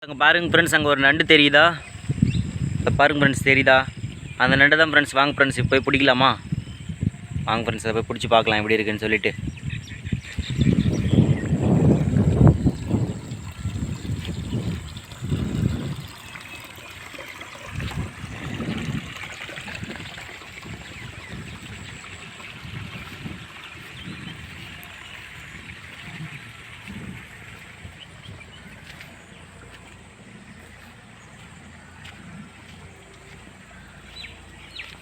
அங்கே பாருங்கள் ஃப்ரெண்ட்ஸ், அங்கே ஒரு நண்டு தெரியுதா? பாருங்கள் ஃப்ரெண்ட்ஸ், தெரியுதா? அந்த நண்டு தான் ஃப்ரெண்ட்ஸ். வாங்க ஃப்ரெண்ட்ஸ், இப்போ போய் பிடிக்கலாமா? வாங்க ஃப்ரெண்ட்ஸ், அதை போய் பிடிச்சி பார்க்கலாம் எப்படி இருக்குன்னு சொல்லிட்டு.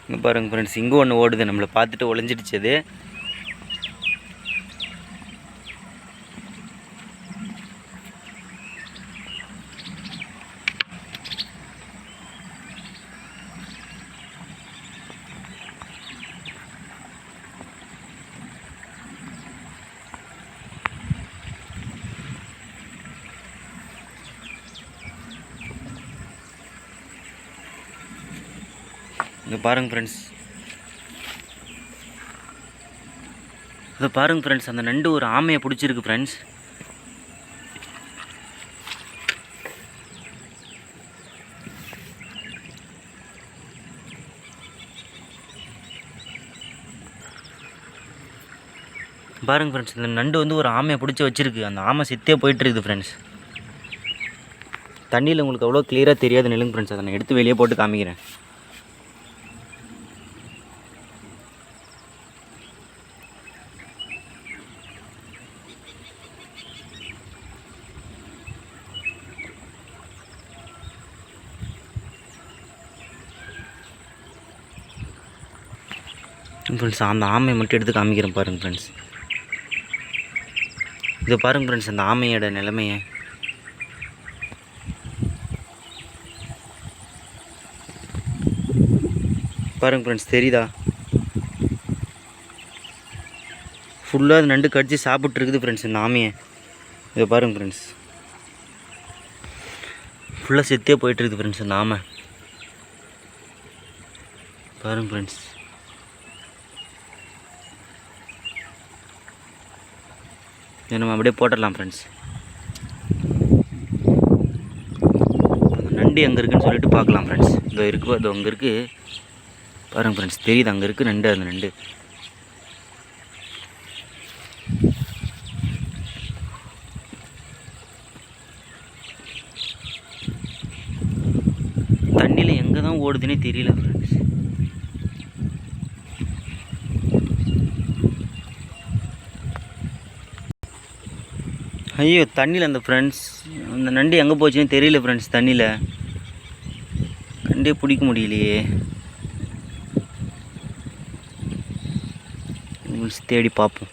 இங்கே பாருங்கள் ஃப்ரெண்ட்ஸ், இங்கே ஒன்று ஓடுது. நம்மளை பார்த்துட்டு ஒளிஞ்சிடுச்சு அது. இங்கே பாருங்கள் ஃப்ரெண்ட்ஸ், அதை பாருங்கள் ஃப்ரெண்ட்ஸ், அந்த நண்டு ஒரு ஆமையை பிடிச்சிருக்கு ஃப்ரெண்ட்ஸ். பாருங்கள் ஃப்ரெண்ட்ஸ், இந்த நண்டு வந்து ஒரு ஆமையை பிடிச்சி வச்சுருக்கு. அந்த ஆமை செத்தே போயிட்டுருக்குது ஃப்ரெண்ட்ஸ். தண்ணியில் உங்களுக்கு அவ்வளோ கிளியராக தெரியாது. நிலுங்க ஃப்ரெண்ட்ஸ், அதை நான் எடுத்து வெளியே போட்டு காமிக்கிறேன். ஃப்ரெண்ட்ஸ், அந்த ஆமையை மட்டும் எடுத்து காமிக்கிறேன் பாருங்கள் ஃப்ரெண்ட்ஸ். இதை பாருங்கள் ஃப்ரெண்ட்ஸ், அந்த ஆமையோட நிலைமையை. பாருங்கள் ஃப்ரெண்ட்ஸ், தெரியுதா? ஃபுல்லாக அது நண்டு கடிச்சு சாப்பிட்ருக்குது ஃப்ரெண்ட்ஸ் இந்த ஆமையை. இதை பாருங்கள் ஃப்ரெண்ட்ஸ், ஃபுல்லாக செத்தே போயிட்டுருக்குது ஃப்ரெண்ட்ஸ் இந்த ஆமை. பாருங்கள் ஃப்ரெண்ட்ஸ், இதை நம்ம அப்படியே போட்டுடலாம் ஃப்ரெண்ட்ஸ். அந்த நண்டு எங்கே இருக்குன்னு சொல்லிட்டு பார்க்கலாம் ஃப்ரெண்ட்ஸ். இதோ இருக்குது, அது அங்கே இருக்குது. பாருங்கள் ஃப்ரெண்ட்ஸ், தெரியுது அங்கே இருக்குது நண்டு. அந்த நண்டு தண்ணியில் எங்கே தான் ஓடுதுன்னே தெரியல ஃப்ரெண்ட்ஸ். ஐயோ, தண்ணியில் அந்த ஃப்ரெண்ட்ஸ், அந்த நண்டு எங்கே போச்சுன்னு தெரியல ஃப்ரெண்ட்ஸ். தண்ணியில் நண்டே பிடிக்க முடியலையே. தேடி பார்ப்போம்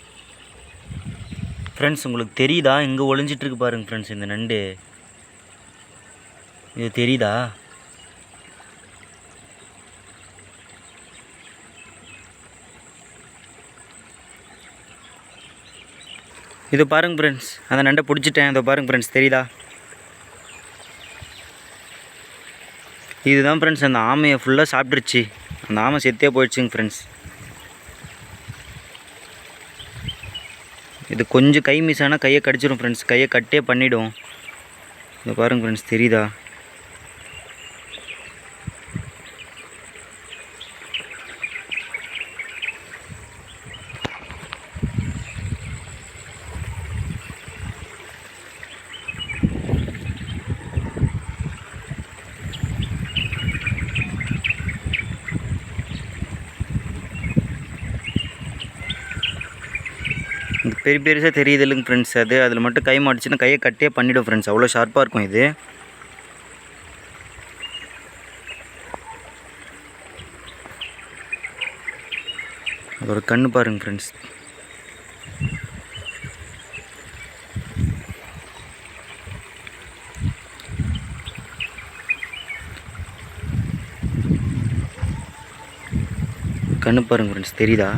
ஃப்ரெண்ட்ஸ். உங்களுக்கு தெரியுதா? இங்கே ஒளிஞ்சிட்ருக்கு பாருங்கள் ஃப்ரெண்ட்ஸ் இந்த நண்டு. இது தெரியுதா? இது பாருங்கள் ஃப்ரெண்ட்ஸ், அந்த நண்டை பிடிச்சிட்டேன். இதை பாருங்கள் ஃப்ரெண்ட்ஸ், தெரியுதா? இதுதான் ஃப்ரெண்ட்ஸ், அந்த ஆமையை ஃபுல்லாக சாப்பிட்ருச்சு. அந்த ஆமை செத்தே போயிடுச்சுங்க ஃப்ரெண்ட்ஸ். இது கொஞ்சம் கை மிஸ் ஆனால் கையை கடிச்சிடும் ஃப்ரெண்ட்ஸ். கையை கட்டே பண்ணிவிடும். இதை பாருங்கள் ஃப்ரெண்ட்ஸ், தெரியுதா? இது பெரிய பெருசாக தெரியுது இல்லைங்க ஃப்ரெண்ட்ஸ். அதில் மட்டும் கை மாட்டுச்சுன்னா கையை கட்டே பண்ணிவிடும் ஃப்ரெண்ட்ஸ். அவ்வளோ ஷார்ப்பாக இருக்கும் இது. அதோட கண்ணு பாருங்க ஃப்ரெண்ட்ஸ். கண்ணு பாருங்க ஃப்ரெண்ட்ஸ், தெரியுதா?